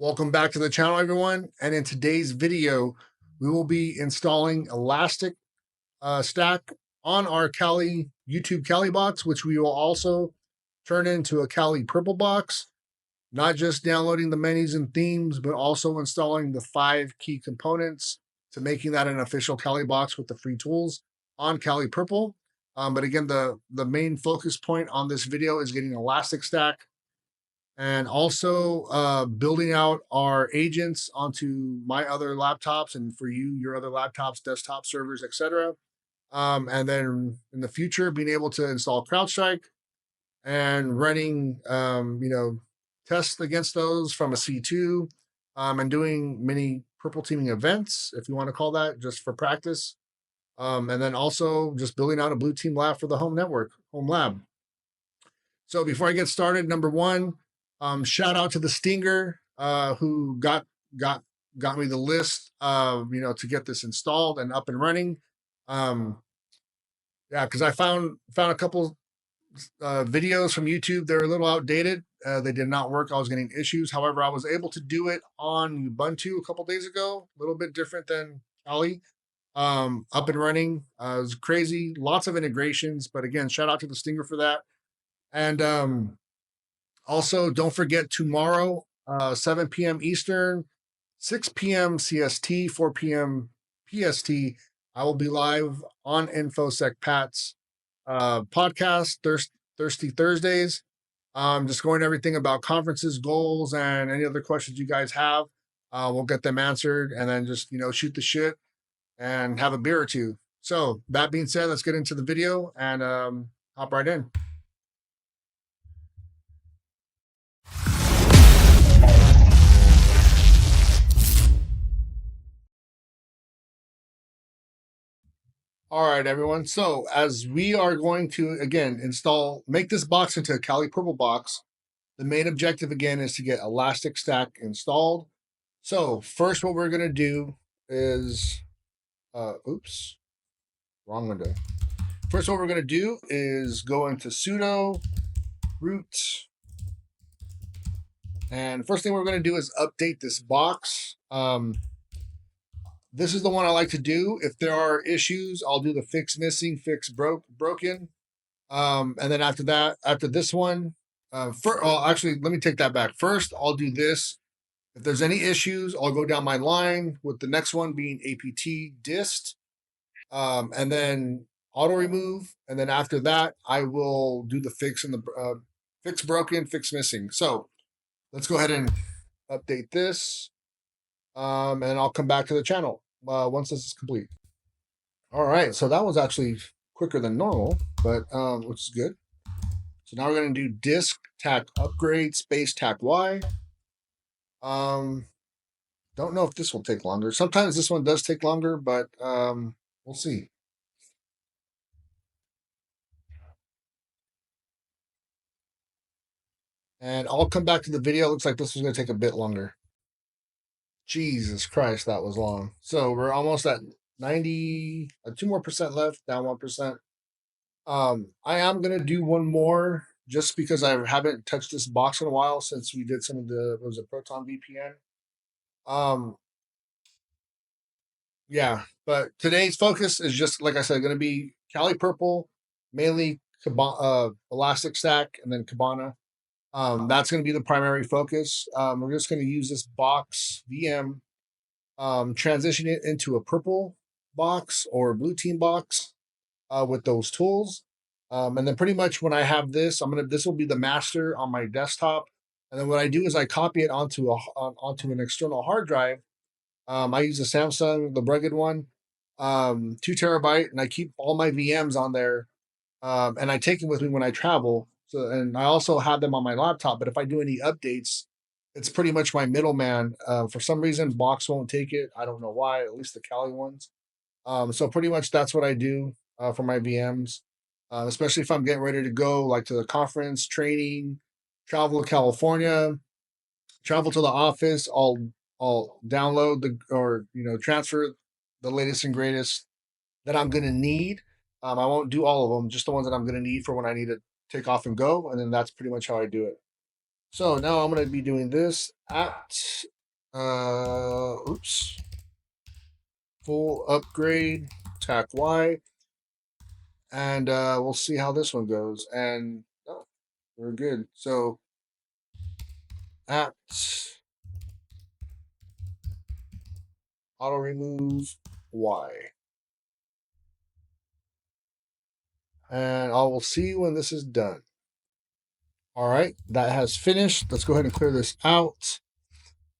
Welcome back to the channel, everyone. And in today's video, we will be installing Elastic Stack on our Kali YouTube Kali box, which we will also turn into a Kali Purple box. Not just downloading the menus and themes, but also installing the 5 key components to making that an official Kali box with the free tools on Kali Purple. But again, the main focus point on this video is getting Elastic Stack and also building out our agents onto my other laptops and for you, your other laptops, desktop servers, etc. And then in the future, being able to install CrowdStrike and running, tests against those from a C2 and doing mini purple teaming events, if you want to call that, just for practice. And then also just building out a blue team lab for the home network, home lab. So before I get started, number one, shout out to the Stinger who got me the list to get this installed and up and running. Because I found a couple videos from YouTube. They're a little outdated. They did not work. I was getting issues. However, I was able to do it on Ubuntu a couple days ago. A little bit different than Kali. Up and running. It was crazy. Lots of integrations. But again, shout out to the Stinger for that. And also, don't forget tomorrow, 7 p.m. Eastern, 6 p.m. CST, 4 p.m. PST, I will be live on InfoSec Pat's podcast, Thirsty Thursdays. Just going everything about conferences, goals, and any other questions you guys have. We'll get them answered and then just, shoot the shit and have a beer or two. So that being said, let's get into the video and hop right in. All right, everyone. So as we are going to, again, make this box into a Kali Purple box, the main objective, again, is to get Elastic Stack installed. So first what we're going to do is, wrong window. First what we're going to do is go into sudo root. And first thing we're going to do is update this box. This is the one I like to do. If there are issues, I'll do the fix missing, fix broken. And then after this one, actually, let me take that back. First, I'll do this. If there's any issues, I'll go down my line with the next one being apt dist, and then auto remove. And then after that, I will do the fix and the fix broken, fix missing. So let's go ahead and update this. And I'll come back to the channel once this is complete. All right, so that was actually quicker than normal, but which is good. So now we're going to do disk tac upgrade space tac y. Don't know if this will take longer. Sometimes this one does take longer, but we'll see. And I'll come back to the video. It looks like this was going to take a bit longer. Jesus Christ, that was long. So we're almost at 90, 2 more percent left, down 1%. I am going to do one more just because I haven't touched this box in a while since we did some of the, what was it, Proton VPN. Yeah, but today's focus is just, like I said, going to be Kali Purple, mainly Elastic Stack, and then Kibana. That's going to be the primary focus. We're just going to use this box VM, transition it into a purple box or a blue team box with those tools. And then pretty much when I have this, this will be the master on my desktop. And then what I do is I copy it onto an external hard drive. I use a Samsung, the rugged one, 2 terabyte, and I keep all my VMs on there. And I take them with me when I travel. So, and I also have them on my laptop, but if I do any updates, it's pretty much my middleman. For some reason, Box won't take it. I don't know why, at least the Kali ones. So pretty much that's what I do for my VMs, especially if I'm getting ready to go like to the conference, training, travel to California, travel to the office. I'll download transfer the latest and greatest that I'm going to need. I won't do all of them, just the ones that I'm going to need for when I need to take off and go. And then that's pretty much how I do it. So now I'm going to be doing this apt, full upgrade, tac Y, and we'll see how this one goes. And oh, we're good. So apt auto remove Y, and I will see when this is done. All right, that has finished. Let's go ahead and clear this out.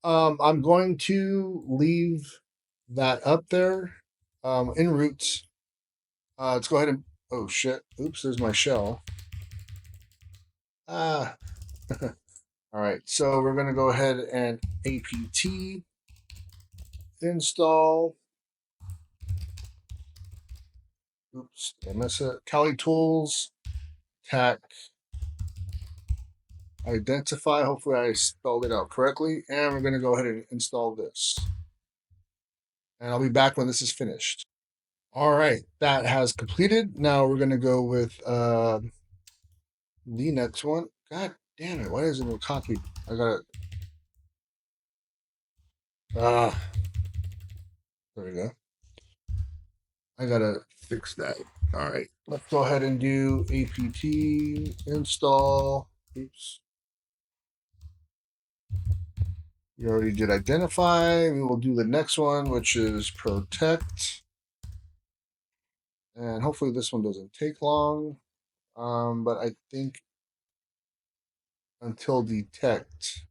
I'm going to leave that up there in roots. Let's go ahead and, oh shit, oops, there's my shell. Ah, all right, so we're going to go ahead and apt install. Oops, did I miss it? Kali tools, tac identify. Hopefully I spelled it out correctly. And we're going to go ahead and install this. And I'll be back when this is finished. All right, that has completed. Now we're going to go with the next one. God damn it, why isn't it copied? I got it. There we go. I gotta fix that. All right, let's go ahead and do apt install. Oops. We already did identify. We will do the next one, which is protect. And hopefully this one doesn't take long. But I think until detect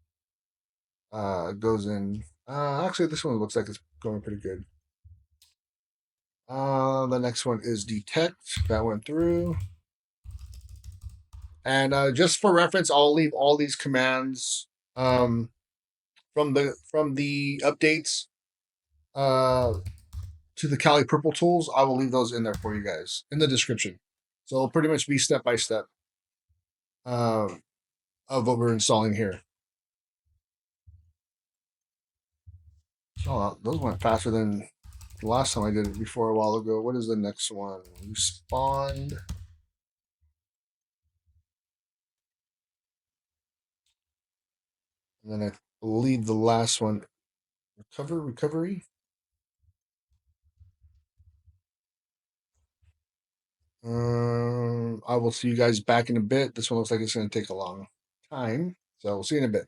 goes in. Actually, this one looks like it's going pretty good. The next one is detect. That went through. And just for reference, I'll leave all these commands from the updates to the Kali Purple tools. I will leave those in there for you guys in the description. So it'll pretty much be step by step of what we're installing here. Oh, those went faster than the last time I did it before a while ago. What is the next one? Respond. And then I believe the last one, recovery. I will see you guys back in a bit. This one looks like it's going to take a long time. So we'll see you in a bit.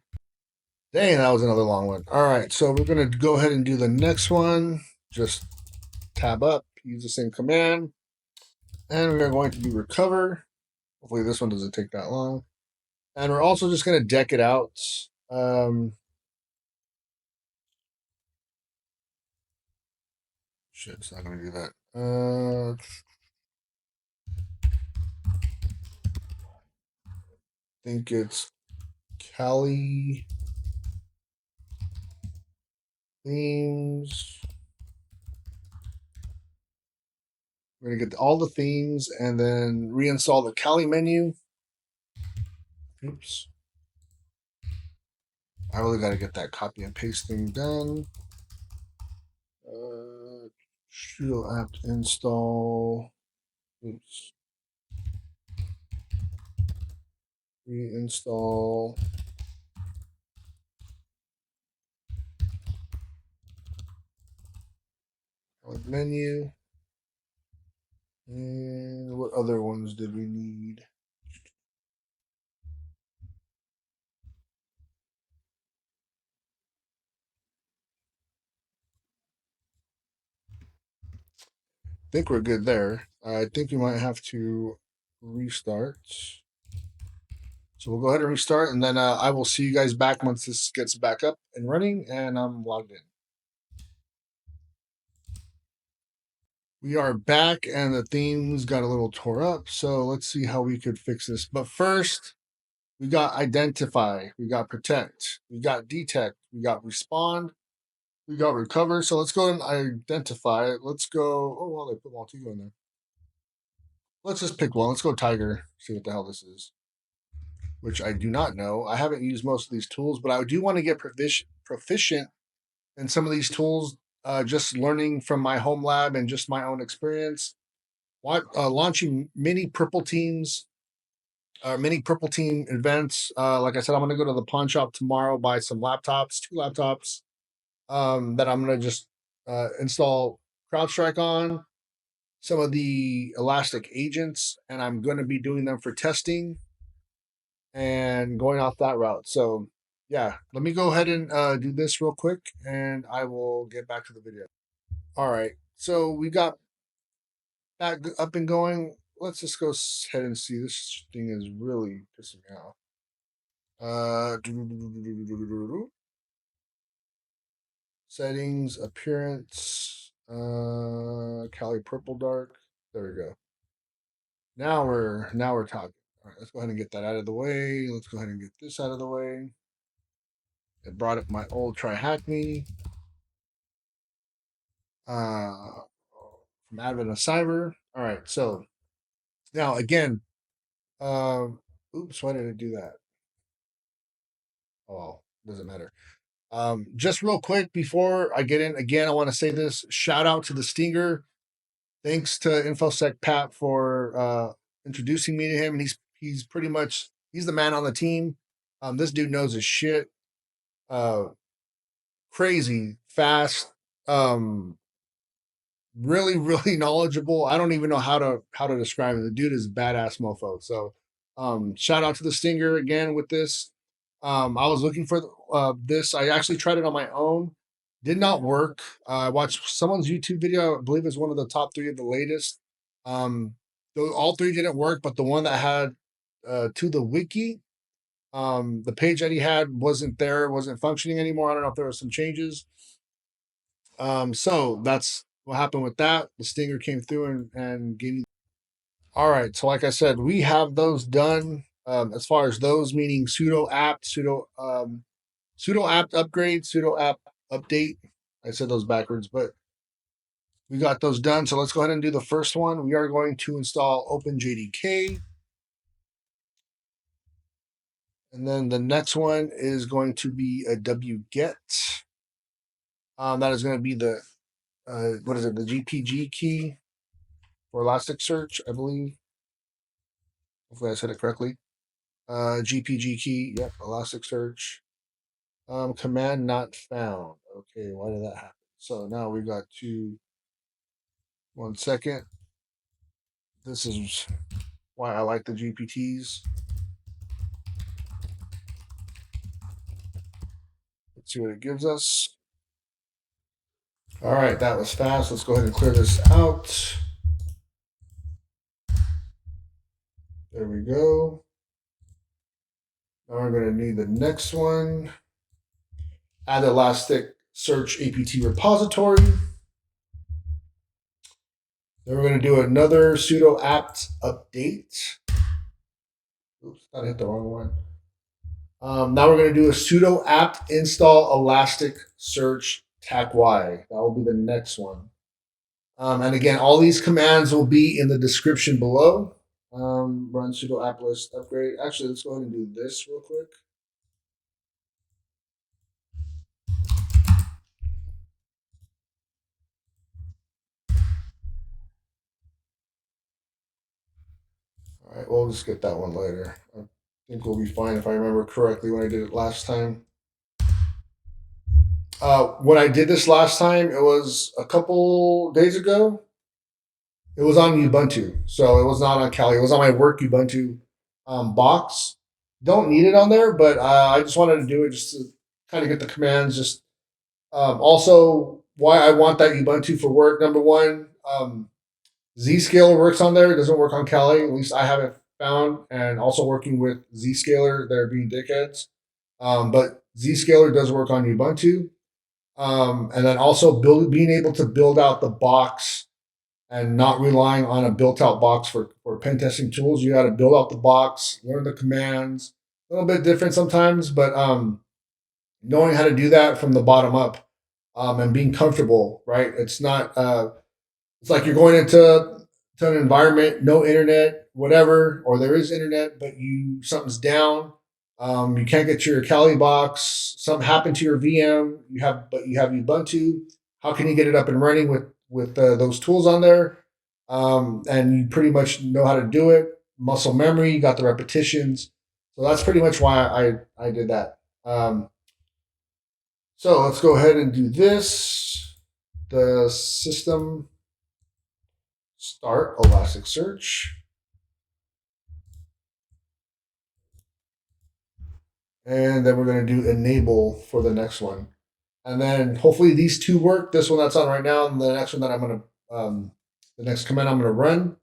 Dang, that was another long one. All right, so we're going to go ahead and do the next one. Just tab up, use the same command. And we're going to do recover. Hopefully this one doesn't take that long. And we're also just going to deck it out. Shit, it's not going to do that. I think it's Kali themes. We're going to get all the themes and then reinstall the Kali menu. Oops. I really got to get that copy and paste thing done. Sudo apt install. Oops. Reinstall. Menu. And what other ones did we need? I think we're good there. I think we might have to restart. So we'll go ahead and restart, and then I will see you guys back once this gets back up and running, and I'm logged in. We are back, and the themes got a little tore up, so let's see how we could fix this. But first, we got identify, we got protect, we got detect, we got respond, we got recover. So let's go and identify. Let's go. Oh, well, they put Maltigo in there. Let's just pick one. Let's go Tiger, see what the hell this is, which I do not know. I haven't used most of these tools, but I do want to get proficient in some of these tools, just learning from my home lab and just my own experience. Launching mini purple teams mini purple team events. Like I said, I'm gonna go to the pawn shop tomorrow, buy some laptops, 2 laptops. That I'm gonna just install CrowdStrike on, some of the Elastic agents, and I'm gonna be doing them for testing and going off that route. So yeah, let me go ahead and do this real quick, and I will get back to the video. All right, so we got that up and going. Let's just go ahead and see. This thing is really pissing me off. Uh, Settings, appearance, Cali purple dark. There we go. Now we're talking. All right, let's go ahead and get that out of the way. Let's go ahead and get this out of the way. It brought up my old try hack me. From Advent of Cyber. All right, so now again, oops, why did I do that? Oh, doesn't matter. Just real quick before I get in, again, I want to say this shout out to the Stinger. Thanks to InfoSec Pat for introducing me to him. And he's pretty much he's the man on the team. This dude knows his shit. Uh, Crazy fast. Really, really knowledgeable. I don't even know how to describe him. The dude is a badass mofo. So shout out to the Stinger again with this. I was looking for this. I actually tried it on my own. Did not work. I watched someone's YouTube video. I believe it's one of the top 3 of the latest. All 3 didn't work, but the one that had to the wiki, the page that he had wasn't there, wasn't functioning anymore. I don't know if there were some changes. So that's what happened with that. The Stinger came through and gave me. All right. So like I said, we have those done. As far as those, meaning sudo apt, sudo apt upgrade, sudo apt update. I said those backwards, but we got those done. So let's go ahead and do the first one. We are going to install OpenJDK. And then the next one is going to be a wget. That is going to be the, what is it, the GPG key for Elasticsearch, I believe. Hopefully I said it correctly. GPG key, yep, Elasticsearch. Command not found. Okay, why did that happen? So now we got to, 1 second. This is why I like the GPTs. Let's see what it gives us. All right, that was fast. Let's go ahead and clear this out. There we go. Now we're going to need the next one. Add Elasticsearch apt repository. Then we're going to do another sudo apt update. Oops, I hit the wrong one. Now we're going to do a sudo apt install Elasticsearch tac-y. That will be the next one. And again, all these commands will be in the description below. Run sudo apt list upgrade. Actually, let's go ahead and do this real quick. All right, we'll just get that one later. I think we'll be fine if I remember correctly when I did it last time. When I did this last time, it was a couple days ago. It was on Ubuntu, so it was not on Kali. It was on my work Ubuntu box. Don't need it on there, but I just wanted to do it just to kind of get the commands. Just also why I want that Ubuntu for work. Number one, Zscaler works on there. It doesn't work on Kali. At least I haven't found. And also working with Zscaler, they're being dickheads. But Zscaler does work on Ubuntu. And then also being able to build out the box and not relying on a built-out box for pen testing tools. You got to build out the box, learn the commands. A little bit different sometimes, but knowing how to do that from the bottom up and being comfortable, right? It's not. It's like you're going into an environment, no internet, whatever, or there is internet, but something's down. You can't get your Kali box. Something happened to your VM. You have Ubuntu. How can you get it up and running with those tools on there? And you pretty much know how to do it. muscle memory, you got the repetitions. So that's pretty much why I did that. So let's go ahead and do this. The system start Elasticsearch. And then we're going to do enable for the next one. And then hopefully these two work. This one that's on right now, and the next one that I'm going to, the next command I'm going to run.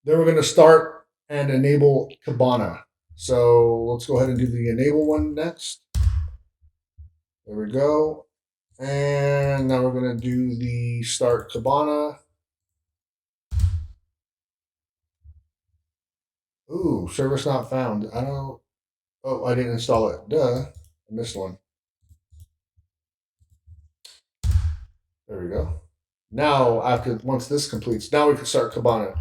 Then we're going to start and enable Kibana. So let's go ahead and do the enable one next. There we go. And now we're going to do the start Kibana. Ooh, service not found. I don't. Oh, I didn't install it. Duh. I missed one. There we go. Now, once this completes, now we can start Kibana.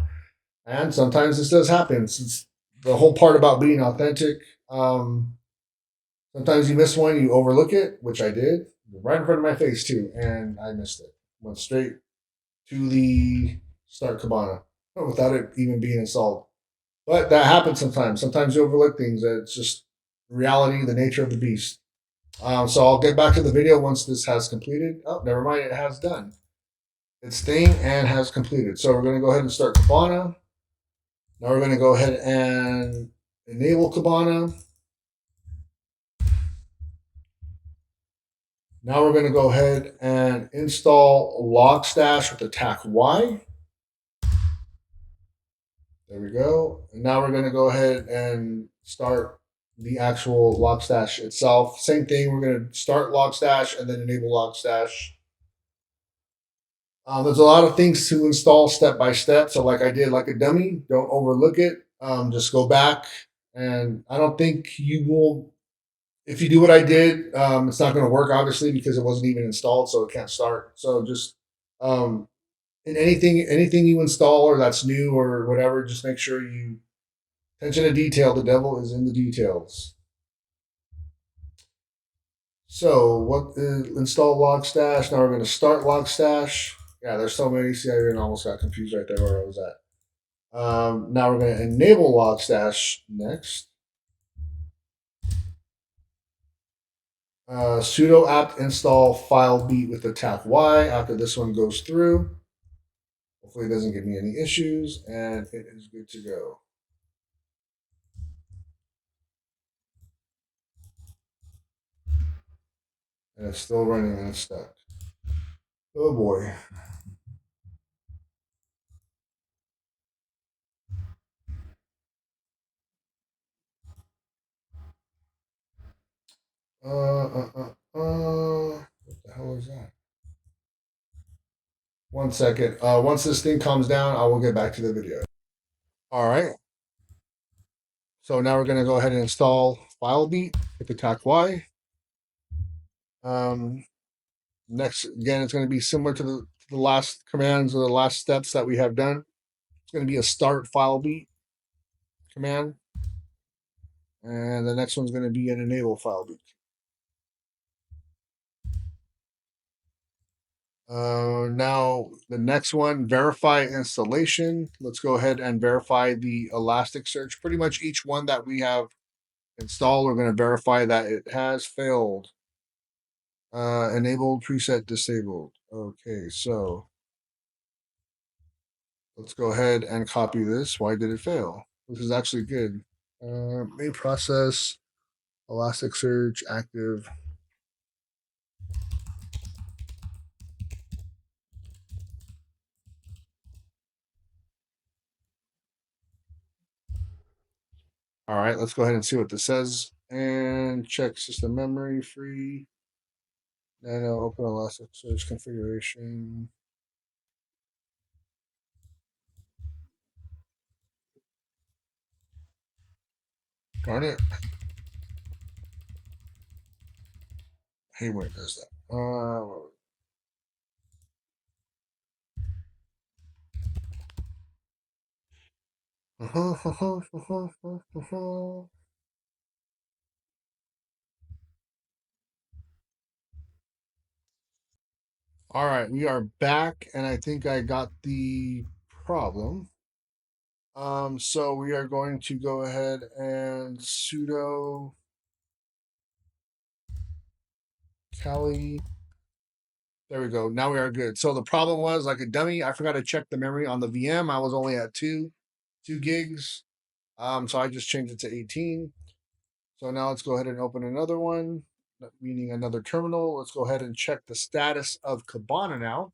And sometimes this does happen. Since the whole part about being authentic. Sometimes you miss one, you overlook it, which I did, right in front of my face too, and I missed it. Went straight to the start Kibana without it even being installed. But that happens sometimes. Sometimes you overlook things. It's just reality, the nature of the beast. So I'll get back to the video once this has completed. Oh, never mind, it has done its thing and has completed. So we're going to go ahead and start Kibana. Now we're going to go ahead and enable Kibana. Now we're going to go ahead and install Logstash with attack Y. There we go. And now we're going to go ahead and start the actual Logstash itself. Same thing. We're going to start Logstash and then enable Logstash. There's a lot of things to install step by step. So like I did, like a dummy, don't overlook it. Just go back. And I don't think you will, if you do what I did, it's not going to work, obviously, because it wasn't even installed, so it can't start. So just um, in anything you install or that's new or whatever, just make sure you attention to detail. The devil is in the details. So what install Logstash? Now we're going to start Logstash. Yeah, there's so many. See, I even almost got confused right there where I was at. Now we're going to enable Logstash next. Sudo apt install Filebeat with attack Y after this one goes through. Hopefully it doesn't give me any issues, and it is good to go. And it's still running and it's stuck. Oh boy. What the hell is that? 1 second. Once this thing calms down, I will get back to the video. All right. So now we're going to go ahead and install Filebeat with attack Y. Next, again, it's going to be similar to the last commands or the last steps that we have done. It's going to be a start Filebeat command. And the next one's going to be an enable Filebeat. Now the next one, verify installation. Let's go ahead and verify the Elasticsearch. Pretty much each one that we have installed, we're going to verify that it has failed. Enabled, preset, disabled. Okay, so let's go ahead and copy this. Why did it fail? This is actually good. Main process, Elasticsearch, active. All right, let's go ahead and see what this says. And check system memory free. Nano open Elasticsearch configuration. Darn it. Hey, where does that? All right, we are back, and I think I got the problem. So we are going to go ahead and sudo Kali. There we go. Now we are good. So the problem was, like a dummy, I forgot to check the memory on the VM. I was only at two gigs. So I just changed it to 18. So now let's go ahead and open another one, meaning another terminal. Let's go ahead and check the status of Kibana now.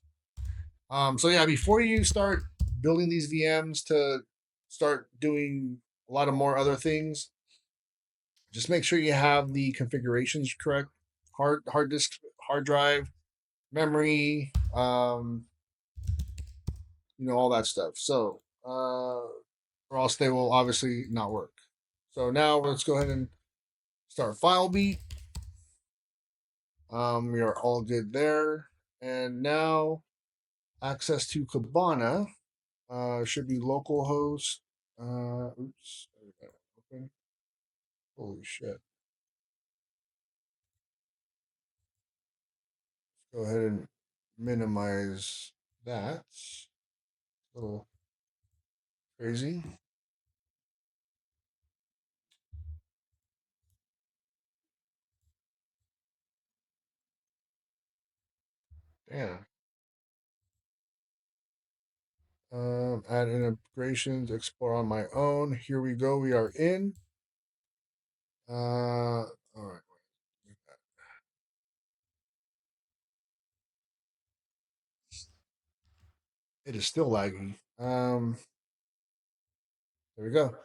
So yeah, before you start building these VMs to start doing a lot of more other things, just make sure you have the configurations correct. Hard disk, hard drive, memory, all that stuff. So or else they will obviously not work. So now let's go ahead and start Filebeat. We are all good there. And now access to Kibana should be localhost. Oops. Open. Holy shit. Go ahead and minimize that. A little crazy. Damn. Add integrations, explore on my own. Here we go. We are in. All right. It is still lagging. There we go.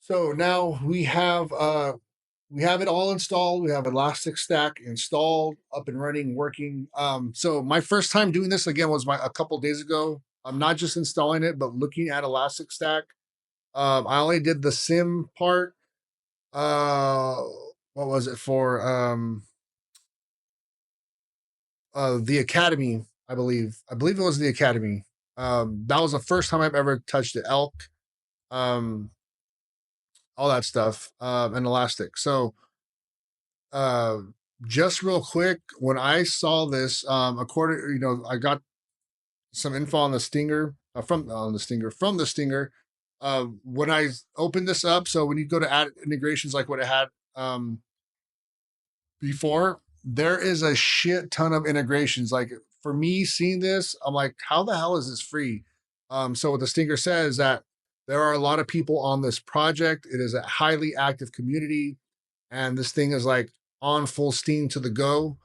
So now we have it all installed. We have Elasticstack installed, up and running, working. So my first time doing this again was a couple days ago. I'm not just installing it, but looking at Elasticstack. I only did the SIEM part. Uh, what was it for? The Academy, I believe. I believe it was the Academy. That was the first time I've ever touched it. Elk, um, all that stuff, and Elastic. So, uh, just real quick, when I saw this, according, I got some info on the Stinger from the Stinger. When I opened this up, so when you go to add integrations, like what it had, before, there is a shit ton of integrations. Like for me seeing this, I'm like, how the hell is this free? So what the Stinger says that there are a lot of people on this project. It is a highly active community, and this thing is like on full steam to the go.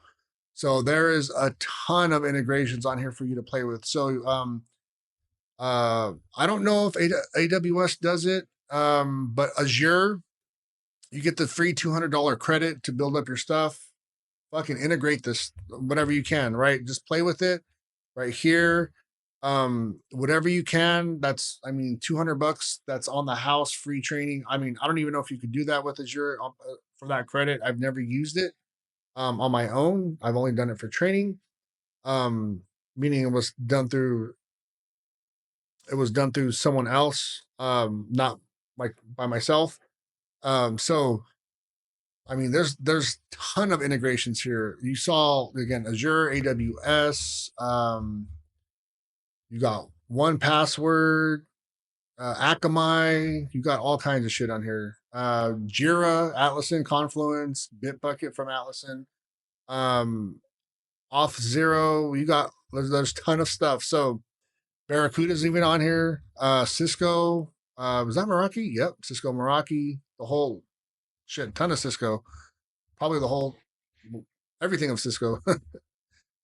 So there is a ton of integrations on here for you to play with. So I don't know if AWS does it, but Azure, you get the free $200 credit to build up your stuff. Fucking integrate this whatever you can, right? Just play with it right here. Whatever you can. That's, I mean, $200. That's on the house, free training. I mean, I don't even know if you could do that with Azure for that credit. I've never used it on my own. I've only done it for training. Um, Meaning it was done through someone else, not like by myself. So I mean, there's ton of integrations here. You saw again Azure, AWS. You got 1Password, Akamai. You got all kinds of shit on here. Jira, Atlassian, Confluence, Bitbucket from Atlassian, um, Auth0. You got there's a ton of stuff. So Barracuda's even on here. Cisco. Was that Meraki? Yep, Cisco Meraki. The whole shit, ton of Cisco. Probably the whole everything of Cisco.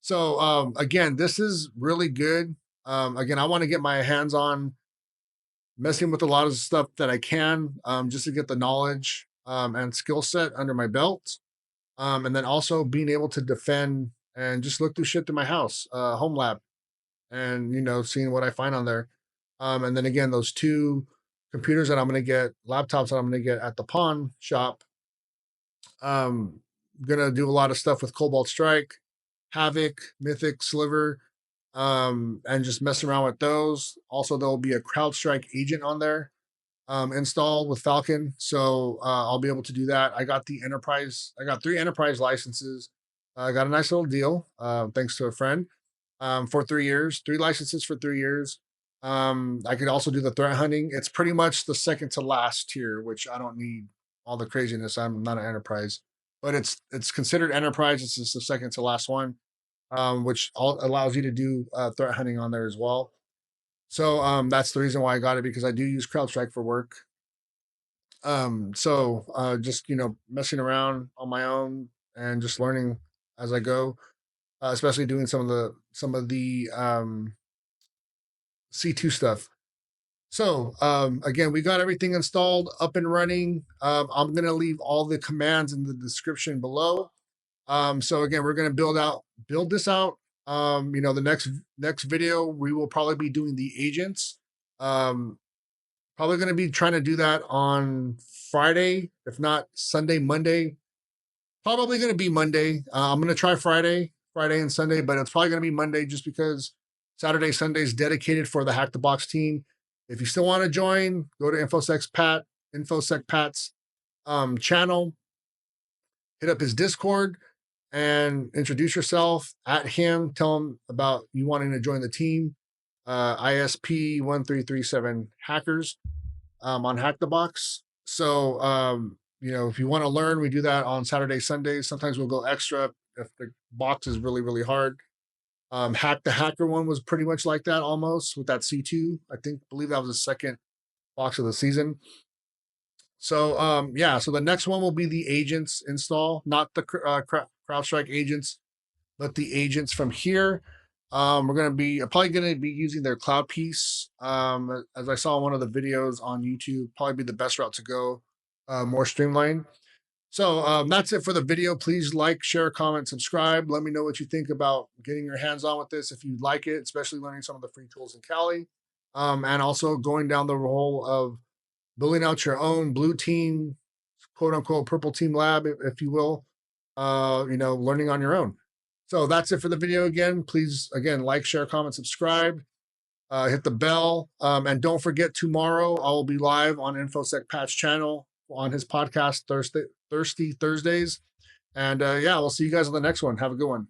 So again, this is really good. Again, I want to get my hands on messing with a lot of stuff that I can, just to get the knowledge and skill set under my belt, and then also being able to defend and just look through shit to my house, home lab, and seeing what I find on there. And then again, those two computers that I'm going to get, laptops that I'm going to get at the pawn shop. Gonna do a lot of stuff with Cobalt Strike, Havoc, Mythic, Sliver, and just mess around with those. Also, there'll be a CrowdStrike agent on there installed with Falcon, so I'll be able to do that. I got the enterprise. I got 3 enterprise licenses. I got a nice little deal, thanks to a friend, for 3 years. 3 licenses for 3 years. I could also do the threat hunting. It's pretty much the second to last tier, which I don't need all the craziness. I'm not an enterprise, but it's considered enterprise. It's just the second to last one, which allows you to do threat hunting on there as well. So that's the reason why I got it, because I do use CrowdStrike for work. Just messing around on my own and just learning as I go, especially doing some of the C2 stuff. So again, we got everything installed, up and running. I'm gonna leave all the commands in the description below. So again, we're gonna build this out. The next video we will probably be doing the agents. Probably gonna be trying to do that on Friday, if not Sunday, Monday. Probably gonna be Monday. I'm gonna try Friday and Sunday, but it's probably gonna be Monday just because Saturday, Sunday is dedicated for the Hack the Box team. If you still want to join, go to InfosecPat's channel, hit up his Discord, and introduce yourself at him. Tell him about you wanting to join the team. ISP 1337 hackers on Hack the Box. So if you want to learn, we do that on Saturday, Sundays. Sometimes we'll go extra if the box is really, really hard. Hack the Hacker one was pretty much like that almost with that C2. Believe that was the second box of the season. So so the next one will be the agents install, not the CrowdStrike agents, but the agents from here. We're probably gonna be using their cloud piece. As I saw in one of the videos on YouTube, probably be the best route to go, more streamlined. So that's it for the video. Please like, share, comment, subscribe. Let me know what you think about getting your hands on with this if you like it, especially learning some of the free tools in Kali. And also going down the role of building out your own blue team, quote unquote, purple team lab, if you will, learning on your own. So that's it for the video again. Please, again, like, share, comment, subscribe. Hit the bell. And don't forget, tomorrow I will be live on InfoSec Pat's channel on his podcast, Thirsty Thursdays. And we'll see you guys on the next one. Have a good one.